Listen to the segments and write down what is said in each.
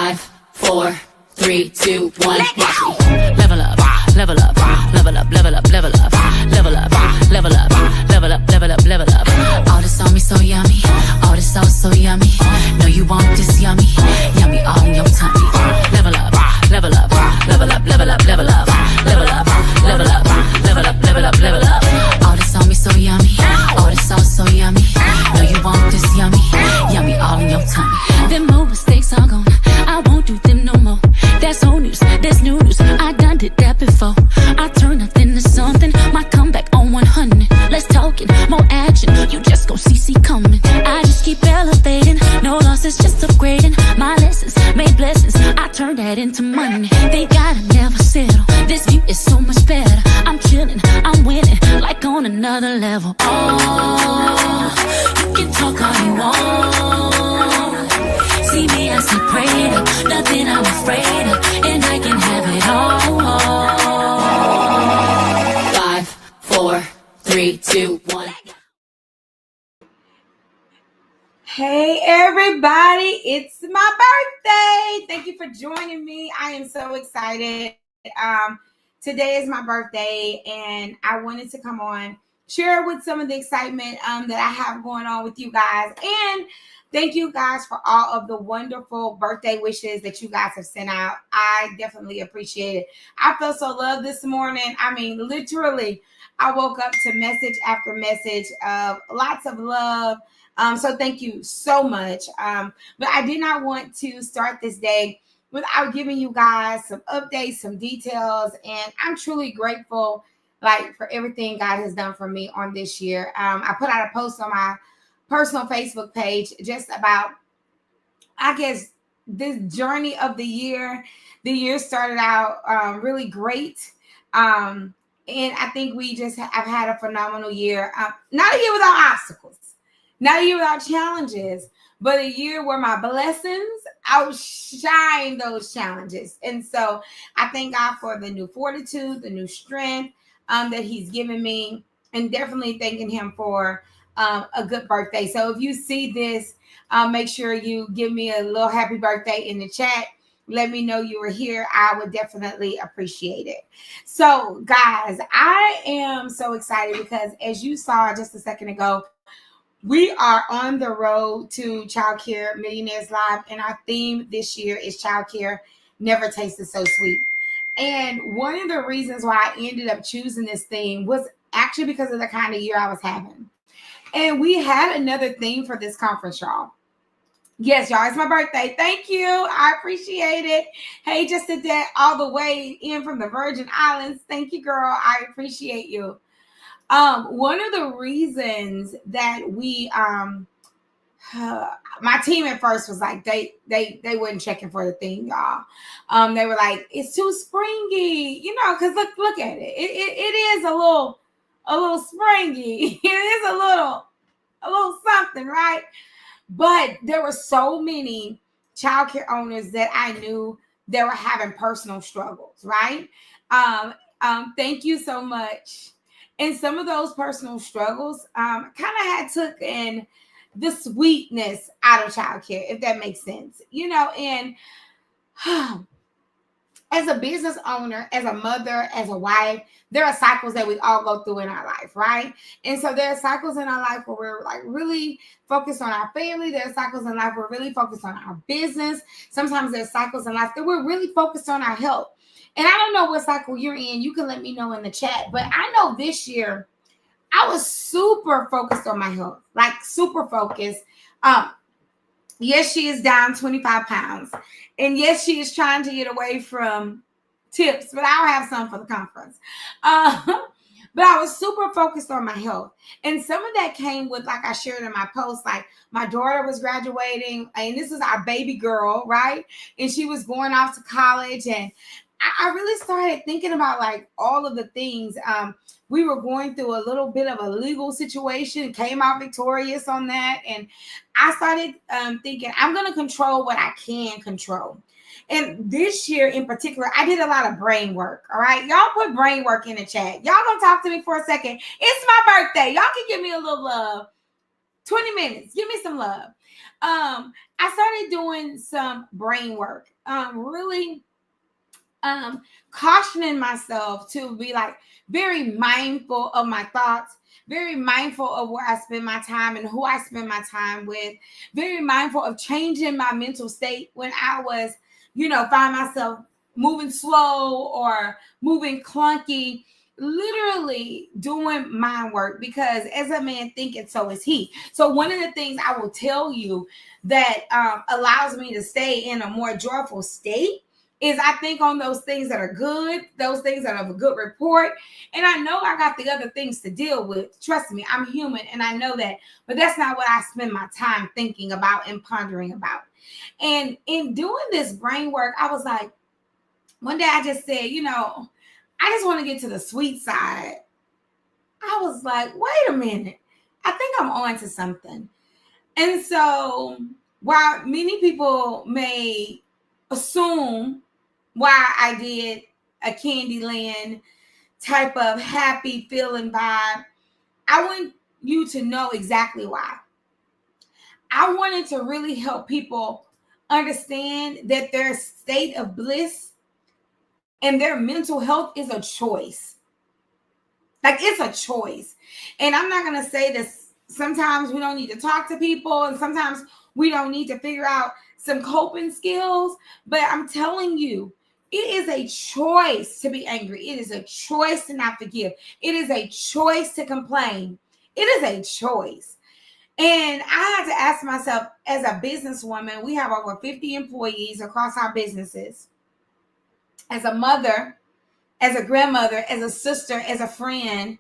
5, 4, 3, 2, 1. Watch me. Level up, level up, level up, level up, level up, level up, level up, level up, level up, level up. All this on me so yummy, all this sauce so yummy. No, you want this yummy, yummy all in your tummy. Level up, level up, level up, level up, level up, level up, level up, level up, level up, level up. All this on me so yummy, all this sauce so yummy. No, you want this yummy, yummy all in your tummy. Them old mistakes are gone, I won't do them no more. That's old news, that's new news, I done did that before. I turn nothing to something, my comeback on 100. Let's talk it, more action, you just gon' see coming. I just keep elevating, no losses, just upgrading. My lessons made blessings, I turn that into money. They gotta never settle, this view is so much better. I'm chilling, I'm winning, like on another level. Oh, you can talk all you want. See me as a prayer, nothing I'm afraid of, and I can have it all. 5, 4, 3, 2, 1. Hey everybody, it's my birthday. Thank you for joining me. I am so excited. Today is my birthday and I wanted to come on, share with some of the excitement that I have going on with you guys. And thank you guys for all of the wonderful birthday wishes that you guys have sent out. I definitely appreciate it. I felt so loved this morning. I mean, literally, I woke up to message after message of lots of love. So thank you so much. But I did not want to start this day without giving you guys some updates, some details. And I'm truly grateful, for everything God has done for me on this year. I put out a post on my personal Facebook page just about, I guess, this journey of the year. The year started out really great. And I think we just have had a phenomenal year. Not a year without obstacles, not a year without challenges, but a year where my blessings outshine those challenges. And so I thank God for the new fortitude, the new strength that he's given me, and definitely thanking him for a good birthday. So if you see this, make sure you give me a little happy birthday in the chat. Let me know you were here. I would definitely appreciate it. So guys, I am so excited because as you saw just a second ago, we are on the road to Childcare Millionaires Live, and our theme this year is Childcare Never Tasted So Sweet. And one of the reasons why I ended up choosing this theme was actually because of the kind of year I was having. And we had another theme for this conference, y'all. Yes, y'all, it's my birthday. Thank you. I appreciate it. Hey, just did that all the way in from the Virgin Islands. Thank you, girl. I appreciate you. One of the reasons that we my team at first was like they wasn't checking for the thing, y'all. They were like, it's too springy, because look at it. It is a little springy. It is a little something, right? But there were so many childcare owners that I knew they were having personal struggles, right? Thank you so much. And some of those personal struggles kind of had took in the sweetness out of childcare, if that makes sense, and as a business owner, as a mother, as a wife, there are cycles that we all go through in our life, right? And so there are cycles in our life where we're really focused on our family. There are cycles in life where we're really focused on our business. Sometimes there's cycles in life that we're really focused on our health. And I don't know what cycle you're in. You can let me know in the chat. But I know this year, I was super focused on my health, super focused. Yes, she is down 25 pounds. And yes, she is trying to get away from tips, but I'll have some for the conference. But I was super focused on my health. And some of that came with, I shared in my post, my daughter was graduating, and this is our baby girl, right? And she was going off to college, and I really started thinking about all of the things. We were going through a little bit of a legal situation, came out victorious on that. And I started thinking, I'm going to control what I can control. And this year in particular, I did a lot of brain work. All right. Y'all put brain work in the chat. Y'all gonna talk to me for a second. It's my birthday. Y'all can give me a little love. 20 minutes. Give me some love. I started doing some brain work. Really cautioning myself to be like very mindful of my thoughts, very mindful of where I spend my time and who I spend my time with, very mindful of changing my mental state when I was, find myself moving slow or moving clunky. Literally doing mind work, because as a man thinketh, so is he. So one of the things I will tell you that allows me to stay in a more joyful state is I think on those things that are good, those things that have a good report. And I know I got the other things to deal with. Trust me, I'm human and I know that. But that's not what I spend my time thinking about and pondering about. And in doing this brain work, I was like, one day I just said, I just want to get to the sweet side. I was like, wait a minute. I think I'm on to something. And so while many people may assume why I did a Candyland type of happy feeling vibe, I want you to know exactly why. I wanted to really help people understand that their state of bliss and their mental health is a choice. Like, it's a choice. And I'm not going to say this. Sometimes we don't need to talk to people, and sometimes we don't need to figure out some coping skills. But I'm telling you, it is a choice to be angry. It is a choice to not forgive. It is a choice to complain. It is a choice. And I had to ask myself, as a businesswoman, we have over 50 employees across our businesses. As a mother, as a grandmother, as a sister, as a friend,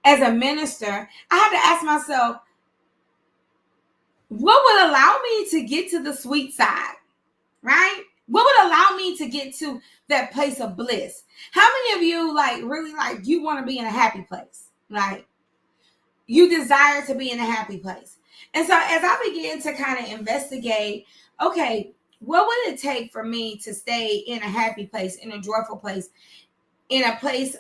as a minister, I had to ask myself, what would allow me to get to the sweet side, right? What would allow me to get to that place of bliss? How many of you really you want to be in a happy place? Like, you desire to be in a happy place. And so as I began to kind of investigate, okay, what would it take for me to stay in a happy place, in a joyful place, in a place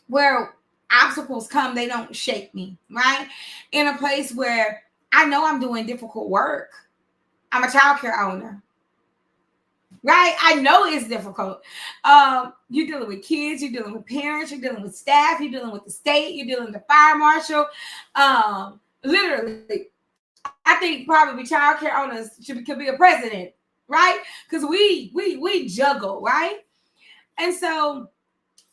where obstacles come, they don't shake me, right? In a place where I know I'm doing difficult work. I'm a childcare owner, right? I know it's difficult. You're dealing with kids, you're dealing with parents, you're dealing with staff, you're dealing with the state, you're dealing with the fire marshal. Literally, I think probably childcare owners could be a president, right? Because we juggle, right? And so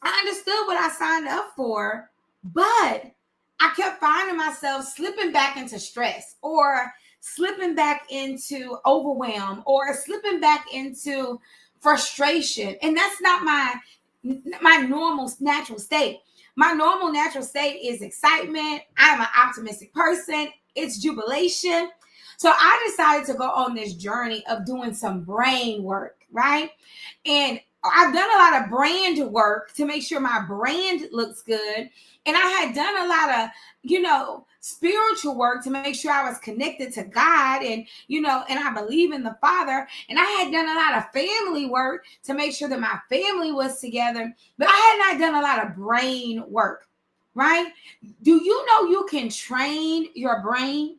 I understood what I signed up for, but I kept finding myself slipping back into stress, or slipping back into overwhelm, or slipping back into frustration. And that's not my normal natural state. My normal natural state is excitement. I'm an optimistic person. It's jubilation. So I decided to go on this journey of doing some brain work, right? And I've done a lot of brand work to make sure my brand looks good. And I had done a lot of, spiritual work to make sure I was connected to God, and, and I believe in the Father. And I had done a lot of family work to make sure that my family was together. But I had not done a lot of brain work, right? Do you know you can train your brain?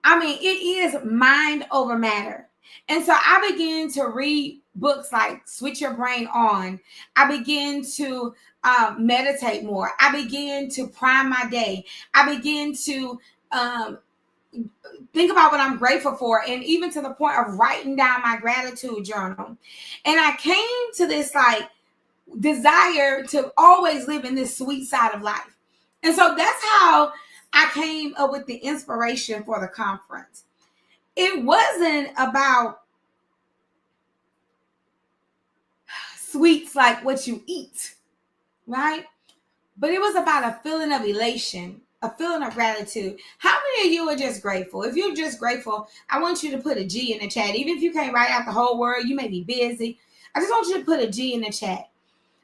I mean, it is mind over matter. And so I began to read books like Switch Your Brain On. I began to meditate more. I began to prime my day. I began to think about what I'm grateful for, and even to the point of writing down my gratitude journal. And I came to this desire to always live in this sweet side of life. And so that's how I came up with the inspiration for the conference. It wasn't about sweets like what you eat, right? But it was about a feeling of elation, a feeling of gratitude. How many of you are just grateful? If you're just grateful, I want you to put a G in the chat. Even if you can't write out the whole word, you may be busy. I just want you to put a G in the chat,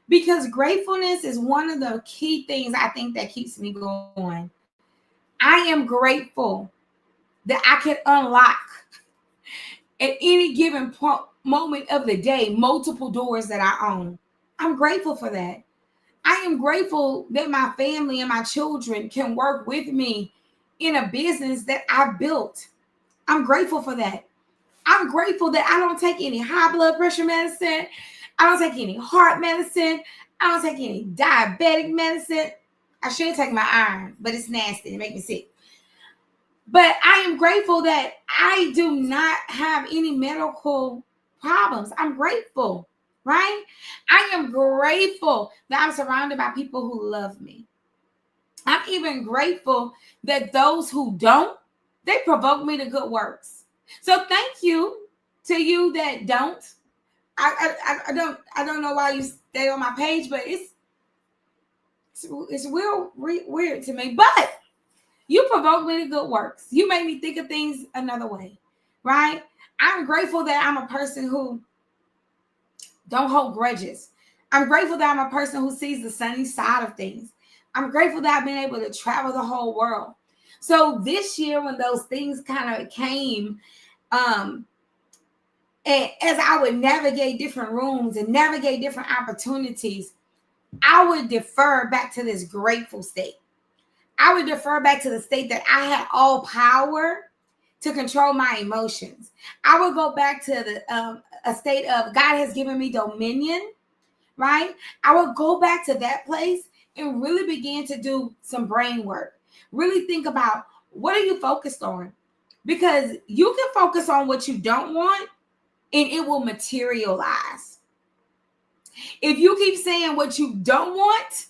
because gratefulness is one of the key things I think that keeps me going. I am grateful that I can unlock at any given moment of the day multiple doors that I own. I'm grateful for that. I am grateful that my family and my children can work with me in a business that I built. I'm grateful for that. I'm grateful that I don't take any high blood pressure medicine. I don't take any heart medicine. I don't take any diabetic medicine. I should take my iron, but it's nasty. It makes me sick. But I am grateful that I do not have any medical problems. I'm grateful, right? I am grateful that I'm surrounded by people who love me. I'm even grateful that those who don't, they provoke me to good works. So thank you to you that don't. I don't know why you stay on my page, but it's real weird to me. But you provoke me to good works. You make me think of things another way, right? I'm grateful that I'm a person who don't hold grudges. I'm grateful that I'm a person who sees the sunny side of things. I'm grateful that I've been able to travel the whole world. So this year, when those things kind of came, and as I would navigate different rooms and navigate different opportunities, I would defer back to this grateful state. I would defer back to the state that I had all power to control my emotions. I would go back to a state of God has given me dominion, right? I would go back to that place and really begin to do some brain work. Really think about, what are you focused on? Because you can focus on what you don't want and it will materialize. If you keep saying what you don't want,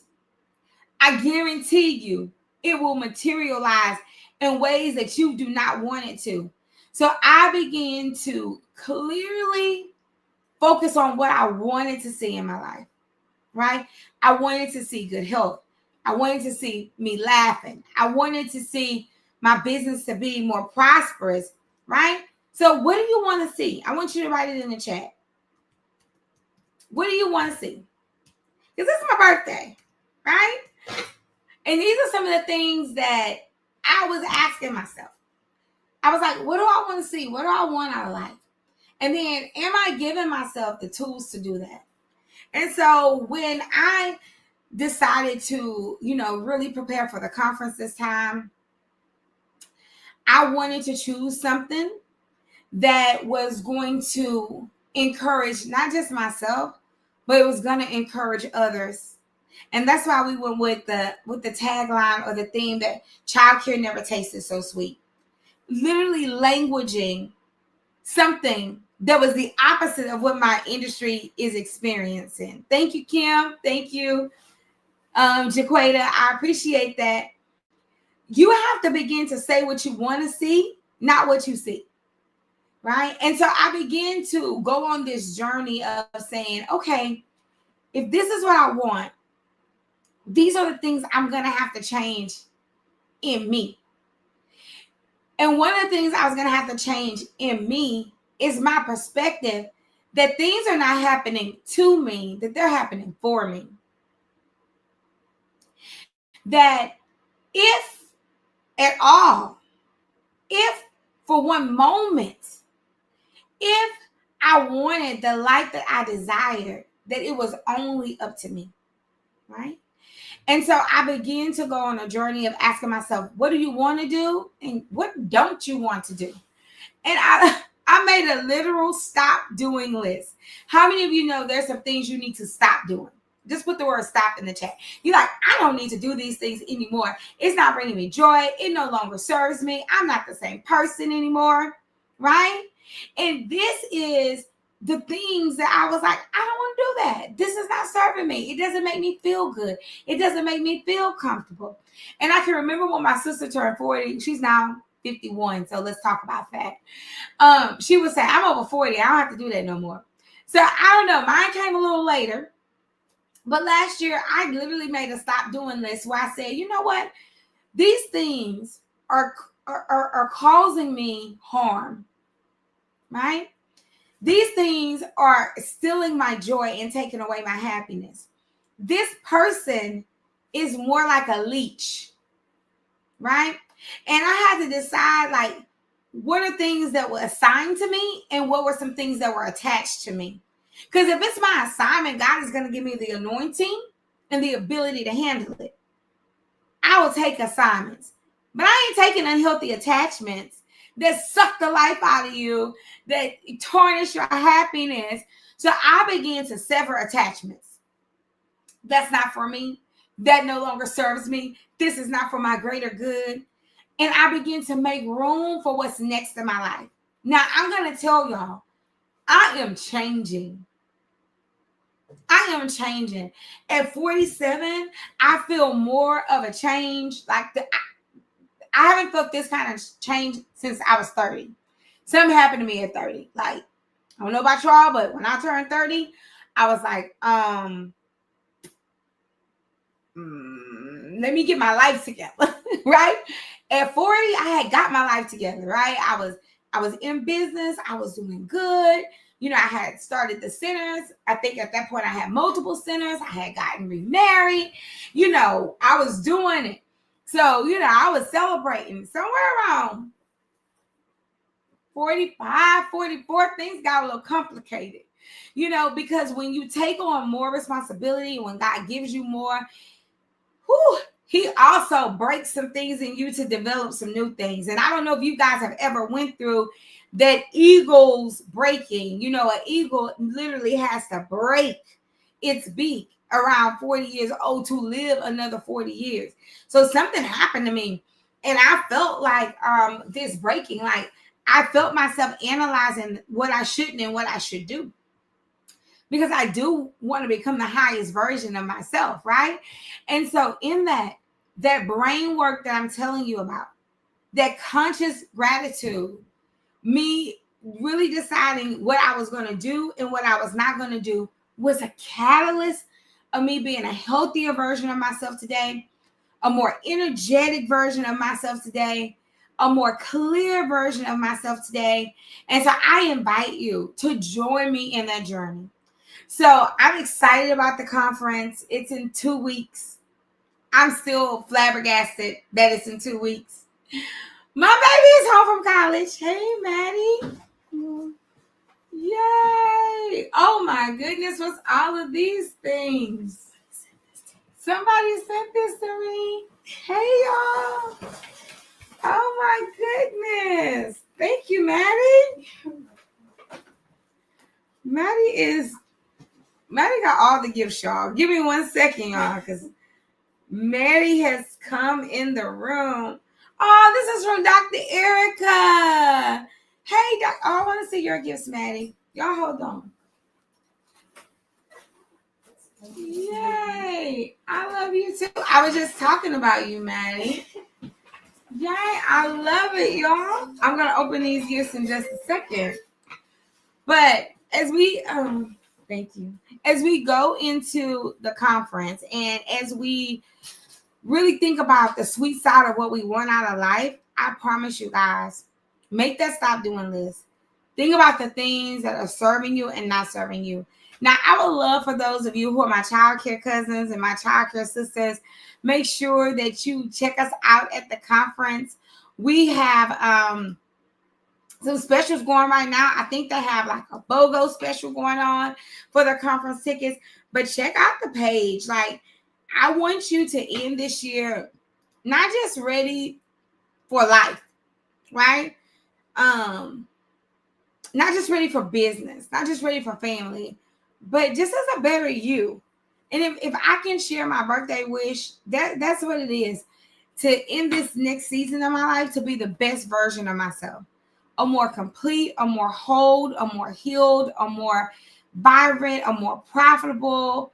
I guarantee you it will materialize in ways that you do not want it to. So I began to clearly focus on what I wanted to see in my life, right? I wanted to see good health. I wanted to see me laughing. I wanted to see my business to be more prosperous, right? So what do you want to see? I want you to write it in the chat. What do you want to see? Because it's my birthday, right? And these are some of the things that I was asking myself. I was like, what do I want to see? What do I want out of life? And then, am I giving myself the tools to do that? And so when I decided to, really prepare for the conference this time, I wanted to choose something that was going to encourage not just myself, but it was going to encourage others. And that's why we went with the tagline or the theme that childcare never tasted so sweet. Literally languaging something that was the opposite of what my industry is experiencing. Thank you, Kim. Thank you, Jaquita. I appreciate that. You have to begin to say what you want to see, not what you see. Right? And so I began to go on this journey of saying, okay, if this is what I want, these are the things I'm going to have to change in me. And one of the things I was going to have to change in me is my perspective that things are not happening to me, that they're happening for me. That if at all, if for one moment, if I wanted the life that I desired, that it was only up to me, right? And so I began to go on a journey of asking myself, what do you want to do? And what don't you want to do? And I made a literal stop doing list. How many of you know there's some things you need to stop doing? Just put the word stop in the chat. You're like, I don't need to do these things anymore. It's not bringing me joy. It no longer serves me. I'm not the same person anymore, right? And this is the things that I was like, I don't want to do that. This is not serving me. It doesn't make me feel good. It doesn't make me feel comfortable. And I can remember when my sister turned 40. She's now 51. So let's talk about that. She would say, I'm over 40. I don't have to do that no more. So I don't know. Mine came a little later. But last year, I literally made a stop doing list where I said, you know what? These things are causing me harm, right? These things are stealing my joy and taking away my happiness. This person is more like a leech, right? And I had to decide, like, what are things that were assigned to me and what were some things that were attached to me? Because if it's my assignment, God is going to give me the anointing and the ability to handle it. I will take assignments. But I ain't taking unhealthy attachments that suck the life out of you, that tarnish your happiness. So I began to sever attachments. That's not for me. That no longer serves me. This is not for my greater good. And I begin to make room for what's next in my life. Now, I'm going to tell y'all, I am changing. I am changing. At 47, I feel more of a change. I haven't felt this kind of change since I was 30. Something happened to me at 30. Like, I don't know about y'all, but when I turned 30, I was like, let me get my life together, right? At 40, I had got my life together, right? I was in business. I was doing good. You know, I had started the centers. I think at that point I had multiple centers. I had gotten remarried. You know, I was doing it. So, you know, I was celebrating somewhere around 45, 44. Things got a little complicated, you know, because when you take on more responsibility, when God gives you more, he also breaks some things in you to develop some new things. And I don't know if you guys have ever went through that eagle's breaking. You know, an eagle literally has to break its beak around 40 years old to live another 40 years. So something happened to me, and I felt like this breaking, like I felt myself analyzing what I shouldn't and what I should do, because I do want to become the highest version of myself, right? And so in that brain work that I'm telling you about, that conscious gratitude, me really deciding what I was going to do and what I was not going to do, was a catalyst of me being a healthier version of myself today, a more energetic version of myself today, a more clear version of myself today. And so I invite you to join me in that journey. So I'm excited about the conference. It's in 2 weeks. I'm still flabbergasted that it's in 2 weeks. My baby is home from college. Hey, Maddie. Yay. Oh, my goodness. What's all of these things? Somebody sent this to me. Hey, y'all. Oh, my goodness. Thank you, Maddie. Maddie got all the gifts, y'all. Give me 1 second, y'all, because Maddie has come in the room. Oh, this is from Dr. Erica. Hey, I want to see your gifts, Maddie. Y'all hold on. Yay. I love you too. I was just talking about you, Maddie. Yay. I love it, y'all. I'm going to open these gifts in just a second. But as we, thank you. As we go into the conference and as we really think about the sweet side of what we want out of life, I promise you guys, make that stop doing list. Think about the things that are serving you and not serving you. Now, I would love for those of you who are my childcare cousins and my childcare sisters, make sure that you check us out at the conference. We have some specials going right now. I think they have like a BOGO special going on for the conference tickets. But check out the page. Like, I want you to end this year not just ready for life, right? Not just ready for business, not just ready for family, but just as a better you. And if I can share my birthday wish, that's what it is. To end this next season of my life to be the best version of myself. A more complete, a more whole, a more healed, a more vibrant, a more profitable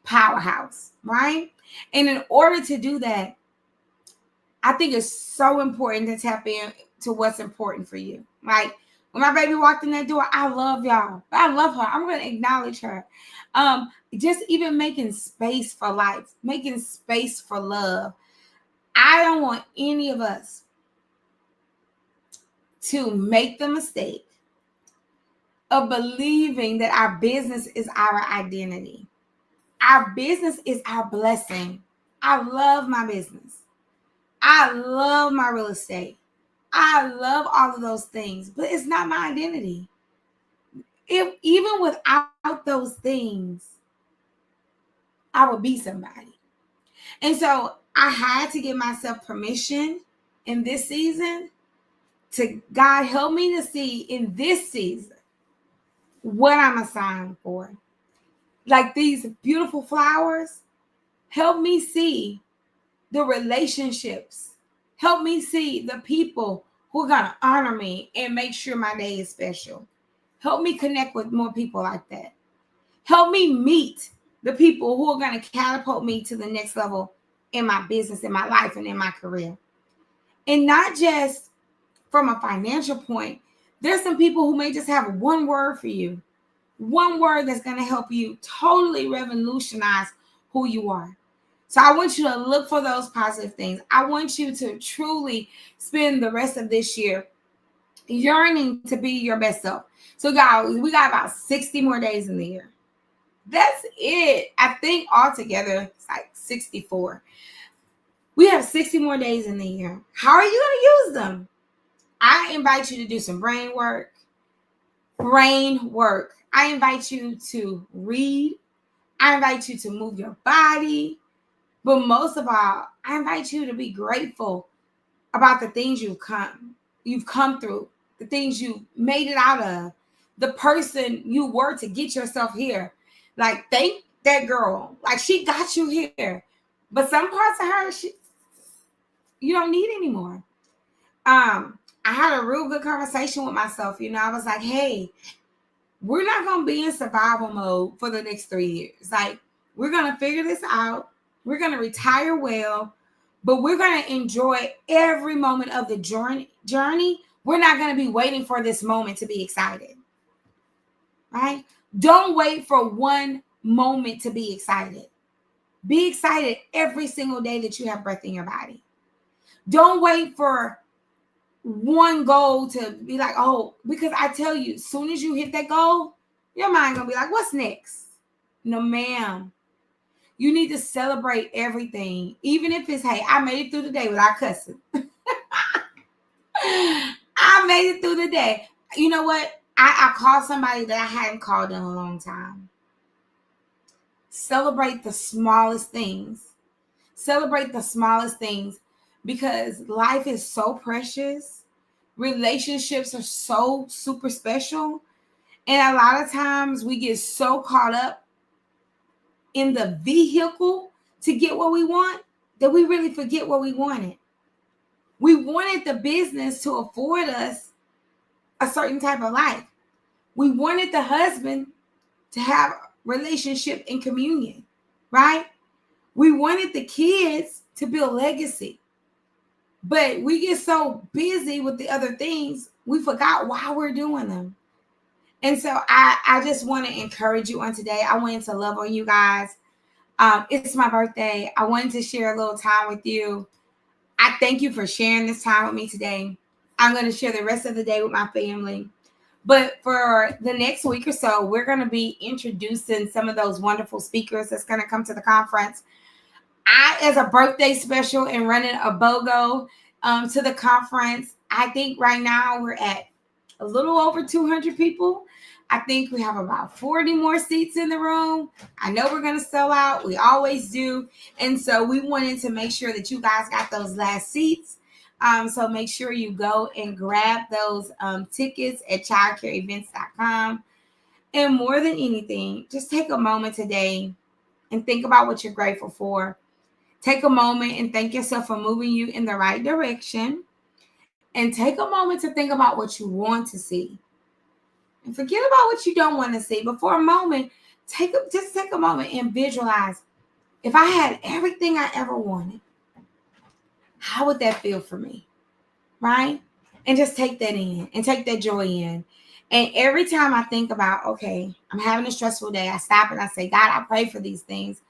powerhouse, right? And in order to do that, I think it's so important to tap into what's important for you. Like when my baby walked in that door, I love y'all. I love her. I'm going to acknowledge her. Just even making space for life, making space for love. I don't want any of us to make the mistake of believing that our business is our identity. Our business is our blessing. I love my business. I love my real estate. I love all of those things, but it's not my identity. If even without those things, I would be somebody. And so I had to give myself permission in this season to God help me to see in this season what I'm assigned for. Like these beautiful flowers, help me see the relationships. Help me see the people who are going to honor me and make sure my day is special. Help me connect with more people like that. Help me meet the people who are going to catapult me to the next level in my business, in my life, and in my career. And not just from a financial point. There's some people who may just have one word for you. One word that's going to help you totally revolutionize who you are. So I want you to look for those positive things. I want you to truly spend the rest of this year yearning to be your best self. So guys, we got about 60 more days in the year. That's it. I think altogether it's like 64. We have 60 more days in the year. How are you going to use them? I invite you to do some brain work. I invite you to read. I invite you to move your body. But most of all, I invite you to be grateful about the things you've come through, the things you made it out of, the person you were to get yourself here. Like, thank that girl. Like, she got you here. But some parts of her, you don't need anymore. I had a real good conversation with myself. I was like, hey, we're not going to be in survival mode for the next 3 years. Like, we're going to figure this out. We're going to retire well, but we're going to enjoy every moment of the journey. We're not going to be waiting for this moment to be excited, right? Don't wait for one moment to be excited. Be excited every single day that you have breath in your body. Don't wait for one goal to be like, oh, because I tell you, as soon as you hit that goal, your mind going to be like, what's next? No, ma'am. You need to celebrate everything. Even if it's, hey, I made it through the day without cussing. I made it through the day. You know what? I called somebody that I hadn't called in a long time. Celebrate the smallest things. Celebrate the smallest things because life is so precious. Relationships are so super special. And a lot of times we get so caught up in the vehicle to get what we want that we really forget what we wanted. We wanted the business to afford us a certain type of life. We wanted the husband to have relationship and communion, right? We wanted the kids to build legacy. But we get so busy with the other things, we forgot why we're doing them. And so I just want to encourage you on today. I wanted to love on you guys. It's my birthday. I wanted to share a little time with you. I thank you for sharing this time with me today. I'm going to share the rest of the day with my family. But for the next week or so, we're going to be introducing some of those wonderful speakers that's going to come to the conference. As a birthday special and running a BOGO to the conference, I think right now we're at a little over 200 people. I think we have about 40 more seats in the room. I know we're going to sell out. We always do. And so we wanted to make sure that you guys got those last seats. So make sure you go and grab those tickets at childcareevents.com. And more than anything, just take a moment today and think about what you're grateful for. Take a moment and thank yourself for moving you in the right direction. And take a moment to think about what you want to see. And forget about what you don't want to see. But for a moment, just take a moment and visualize. If I had everything I ever wanted, how would that feel for me? Right? And just take that in and take that joy in. And every time I think about, okay, I'm having a stressful day, I stop and I say, God, I pray for these things.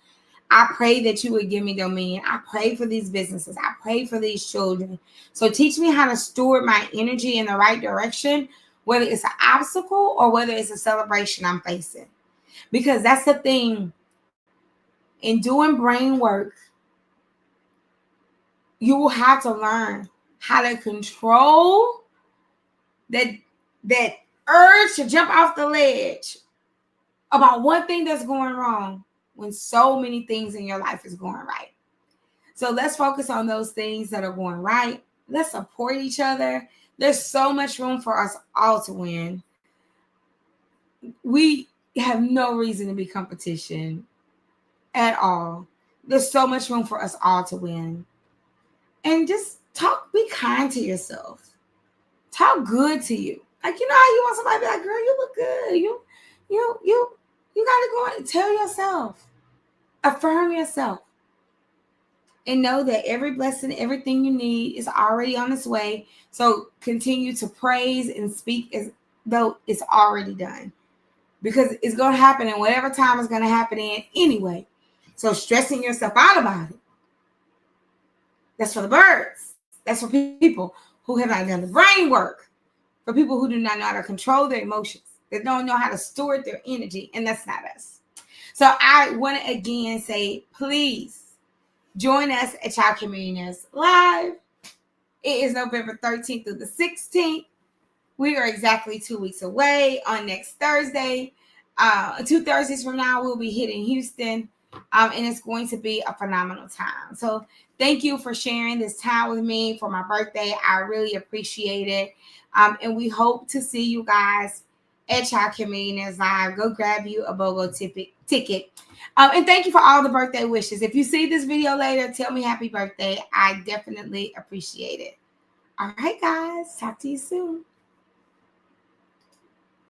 I pray that you would give me dominion. I pray for these businesses. I pray for these children. So teach me how to steward my energy in the right direction, whether it's an obstacle or whether it's a celebration I'm facing. Because that's the thing. In doing brain work, you will have to learn how to control that urge to jump off the ledge about one thing that's going wrong when so many things in your life is going right. So let's focus on those things that are going right. Let's support each other. There's so much room for us all to win. We have no reason to be competition at all. There's so much room for us all to win. And just be kind to yourself. Talk good to you. Like, you know how you want somebody to be like, girl, you look good. You gotta go and tell yourself. Affirm yourself. And know that every blessing, everything you need is already on its way. So continue to praise and speak as though it's already done. Because it's going to happen in whatever time it's going to happen in anyway. So stressing yourself out about it, that's for the birds. That's for people who have not done the brain work. For people who do not know how to control their emotions. They don't know how to store their energy. And that's not us. So I want to again say, please join us at Child Communities Live. It is November 13th through the 16th. We are exactly 2 weeks away on next Thursday. 2 Thursdays from now, we'll be hitting Houston. And it's going to be a phenomenal time. So thank you for sharing this time with me for my birthday. I really appreciate it. And we hope to see you guys at Child Communities Live. Go grab you a BOGO ticket. And thank you for all the birthday wishes. If you see this video later, tell me happy birthday. I definitely appreciate it. All right, guys. Talk to you soon.